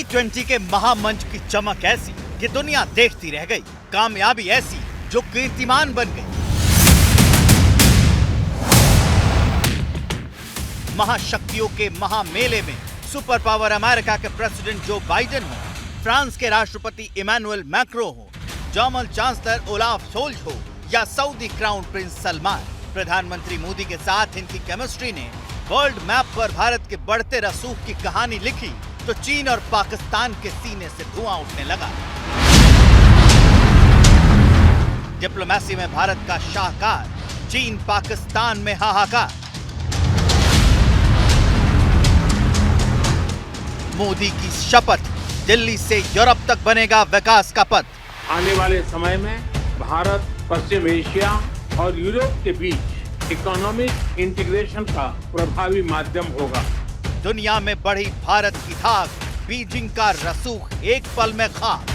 G20 के महामंच की चमक ऐसी कि दुनिया देखती रह गई, कामयाबी ऐसी जो कीर्तिमान बन गई। महाशक्तियों के महामेले में सुपर पावर अमेरिका के प्रेसिडेंट जो बाइडेन हो, फ्रांस के राष्ट्रपति इमैनुअल मैक्रो हो, जर्मन चांसलर ओलाफ सोल्ज हो या सऊदी क्राउन प्रिंस सलमान, प्रधानमंत्री मोदी के साथ इनकी केमिस्ट्री ने वर्ल्ड मैप पर भारत के बढ़ते रसूख की कहानी लिखी तो चीन और पाकिस्तान के सीने से धुआं उठने लगा। डिप्लोमेसी में भारत का शाहकार, चीन पाकिस्तान में हाहाकार। मोदी की शपथ, दिल्ली से यूरोप तक बनेगा विकास का पथ। आने वाले समय में भारत पश्चिम एशिया और यूरोप के बीच इकोनॉमिक इंटीग्रेशन का प्रभावी माध्यम होगा। दुनिया में बढ़ी भारत की धाक, बीजिंग का रसूख एक पल में खाक।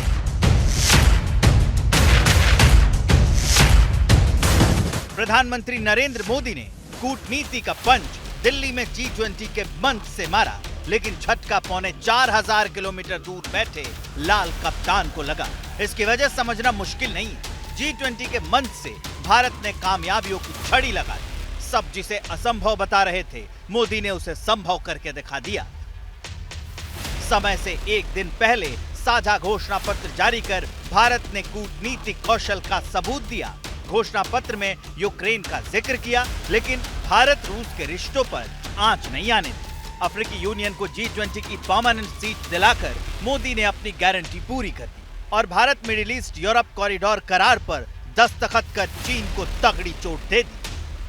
प्रधानमंत्री नरेंद्र मोदी ने कूटनीति का पंच दिल्ली में G20 के मंच से मारा, लेकिन झटका 4,500 किलोमीटर दूर बैठे लाल कप्तान को लगा। इसकी वजह समझना मुश्किल नहीं है। G20 के मंच से भारत ने कामयाबियों की छड़ी लगा दी। सब जिसे असंभव बता रहे थे, मोदी ने उसे संभव करके दिखा दिया। समय से एक दिन पहले साझा घोषणा पत्र जारी कर भारत ने कूटनीतिक कौशल का सबूत दिया। घोषणा पत्र में यूक्रेन का जिक्र किया, लेकिन भारत रूस के रिश्तों पर आंच नहीं आने दी। अफ्रीकी यूनियन को G20 की परमानेंट सीट दिलाकर मोदी ने अपनी गारंटी पूरी कर दी और Bharat middle east Europe corridor करार पर दस्तखत कर चीन को तगड़ी चोट दे दी।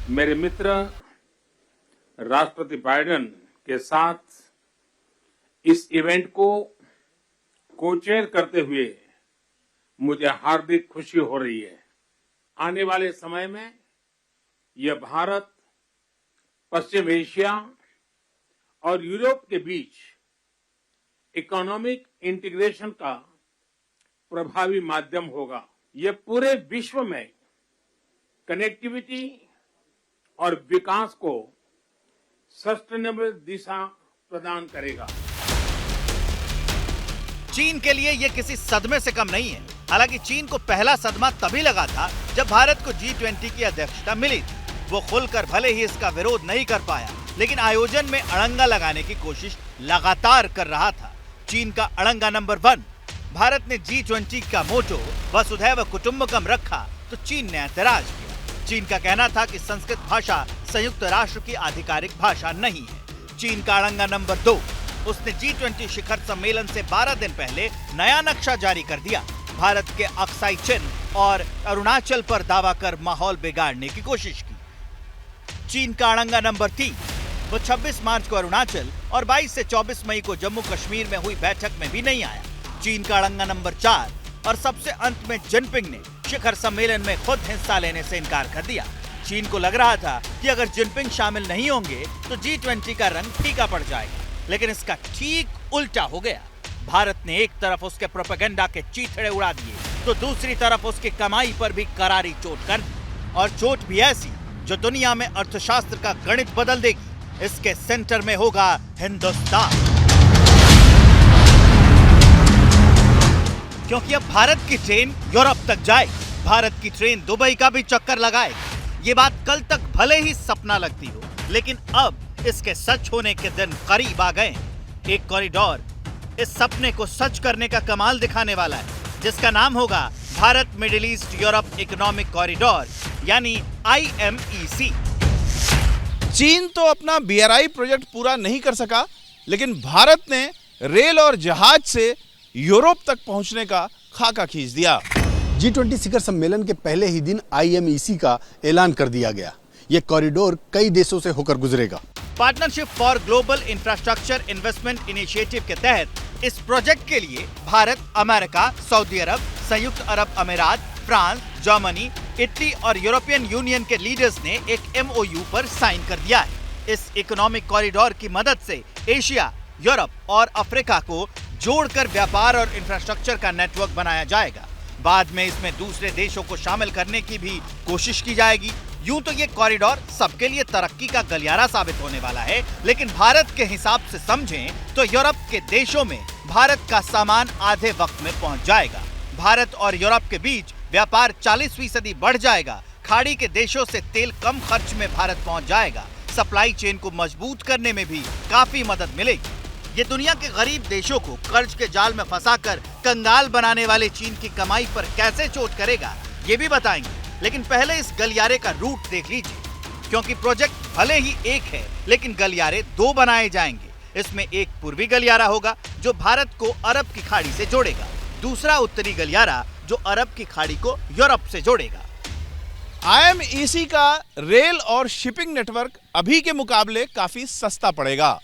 मेरे मित्र राष्ट्रपति बाइडेन के साथ इस इवेंट को को-चेयर करते हुए मुझे हार्दिक खुशी हो रही है। आने वाले समय में यह भारत पश्चिम एशिया और यूरोप के बीच इकोनॉमिक इंटीग्रेशन का प्रभावी माध्यम होगा। यह पूरे विश्व में कनेक्टिविटी और विकास को सस्टेनेबल दिशा प्रदान करेगा। चीन के लिए यह किसी सदमे से कम नहीं है। हालांकि चीन को पहला सदमा तभी लगा था जब भारत को G20 की अध्यक्षता मिली थी। वो खुलकर भले ही इसका विरोध नहीं कर पाया, लेकिन आयोजन में अड़ंगा लगाने की कोशिश लगातार कर रहा था। चीन का अड़ंगा नंबर 1, भारत ने G20 का मोटो वसुधैव कुटुंबकम रखा तो चीन ने ऐतराज किया। चीन का कहना था कि संस्कृत भाषा संयुक्त राष्ट्र की आधिकारिक भाषा नहीं है। चीन का अड़ंगा नंबर 2, उसने G20 शिखर सम्मेलन से 12 दिन पहले नया नक्शा जारी कर दिया। भारत के अक्साई चिन और अरुणाचल पर दावा कर माहौल बिगाड़ने की कोशिश की। चीन का अड़ंगा नंबर 3, वो 26 मार्च को अरुणाचल और 22 से 24 मई को जम्मू कश्मीर में हुई बैठक में भी नहीं आया। चीन का अड़ंगा नंबर 4 और सबसे अंत में जिनपिंग ने शिखर सम्मेलन में खुद हिस्सा लेने से इनकार कर दिया। चीन को लग रहा था कि अगर जिनपिंग शामिल नहीं होंगे तो G20 का रंग फीका पड़ जाएगा, लेकिन इसका ठीक उल्टा हो गया। भारत ने एक तरफ उसके प्रोपेगेंडा के चीथड़े उड़ा दिए तो दूसरी तरफ उसकी कमाई पर भी करारी चोट कर दी, और चोट भी ऐसी जो दुनिया में अर्थशास्त्र का गणित बदल देगी। इसके सेंटर में होगा हिंदुस्तान, क्योंकि अब भारत की ट्रेन यूरोप तक जाएगी। भारत की ट्रेन दुबई का भी चक्कर लगाएगी। ये बात कल तक भले ही सपना लगती हो, लेकिन अब इसके सच होने के दिन करीब आ गए। एक कॉरिडोर इस सपने को सच करने का कमाल दिखाने वाला है, जिसका नाम होगा Bharat middle east Europe economic corridor, यानी IMEC। चीन तो अपना BRI प्रोजेक्ट पूरा नहीं कर सका, लेकिन भारत ने रेल और जहाज से यूरोप तक पहुंचने का खाका खींच दिया। G20 शिखर सम्मेलन के पहले ही दिन IMEC का ऐलान कर दिया गया। यह कॉरिडोर कई देशों से होकर गुजरेगा। Partnership for global infrastructure investment initiative के तहत इस प्रोजेक्ट के लिए भारत, अमेरिका, सऊदी अरब, संयुक्त अरब अमीरात, फ्रांस, जर्मनी, इटली और यूरोपियन यूनियन के लीडर्स ने एक MOU पर साइन कर दिया है। इस इकोनॉमिक कॉरिडोर की मदद से एशिया, यूरोप और अफ्रीका को जोड़कर व्यापार और इंफ्रास्ट्रक्चर का नेटवर्क बनाया जाएगा। बाद में इसमें दूसरे देशों को शामिल करने की भी कोशिश की जाएगी। यूं तो ये कॉरिडोर सबके लिए तरक्की का गलियारा साबित होने वाला है, लेकिन भारत के हिसाब से समझें तो यूरोप के देशों में भारत का सामान आधे वक्त में पहुंच जाएगा। भारत और यूरोप के बीच व्यापार 40% बढ़ जाएगा। खाड़ी के देशों से तेल कम खर्च में भारत पहुंच जाएगा। सप्लाई चेन को मजबूत करने में भी काफी मदद मिलेगी। ये दुनिया के गरीब देशों को कर्ज के जाल में फंसाकर कंगाल बनाने वाले चीन की कमाई पर कैसे चोट करेगा, ये भी बताएंगे। लेकिन पहले इस गलियारे का रूट देख लीजिए, क्योंकि प्रोजेक्ट भले ही एक है, लेकिन गलियारे दो बनाए जाएंगे। इसमें एक पूर्वी गलियारा होगा जो भारत को अरब की खाड़ी से जोड़ेगा, दूसरा उत्तरी गलियारा जो अरब की खाड़ी को यूरोप से जोड़ेगा। IMEC का रेल और शिपिंग नेटवर्क अभी के मुकाबले काफी सस्ता पड़ेगा।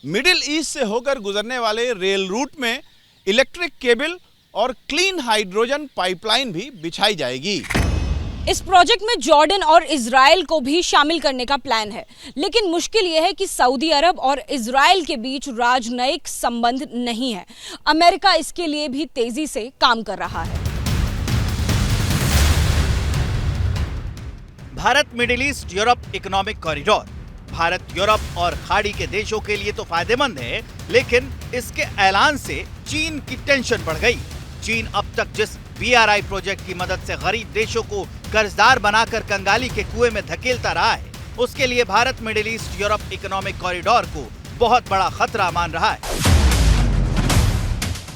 मिडिल ईस्ट से होकर गुजरने वाले रेल रूट में इलेक्ट्रिक केबल और क्लीन हाइड्रोजन पाइपलाइन भी बिछाई जाएगी। इस प्रोजेक्ट में जॉर्डन और इजराइल को भी शामिल करने का प्लान है, लेकिन मुश्किल यह है कि सऊदी अरब और इजराइल के बीच राजनयिक संबंध नहीं है। अमेरिका इसके लिए भी तेजी से काम कर रहा है। Bharat middle east Europe economic corridor Bharat Europe और खाड़ी के देशों के लिए तो फायदेमंद है, लेकिन इसके ऐलान से चीन की टेंशन बढ़ गई। चीन अब तक जिस BRI प्रोजेक्ट की मदद से गरीब देशों को कर्जदार बनाकर कंगाली के कुएं में धकेलता रहा है, उसके लिए Bharat middle east Europe economic corridor को बहुत बड़ा खतरा मान रहा है।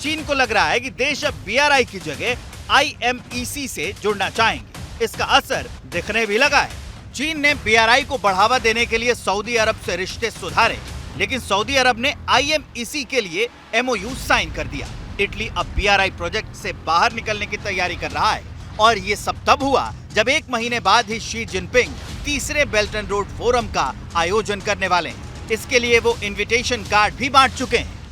चीन को लग रहा है कि देश अब BRI की जगह IMEC से जुड़ना चाहेंगे। इसका असर दिखने भी लगा है। चीन ने BRI को बढ़ावा देने के लिए सऊदी अरब से रिश्ते सुधारे, लेकिन सऊदी अरब ने IMEC के लिए MOU साइन कर दिया। इटली अब BRI प्रोजेक्ट से बाहर निकलने की तैयारी कर रहा है, और ये सब तब हुआ जब एक महीने बाद ही शी जिनपिंग तीसरे बेल्ट एंड रोड फोरम का आयोजन करने वाले हैं। इसके लिए वो इनविटेशन कार्ड भी बांट चुके हैं।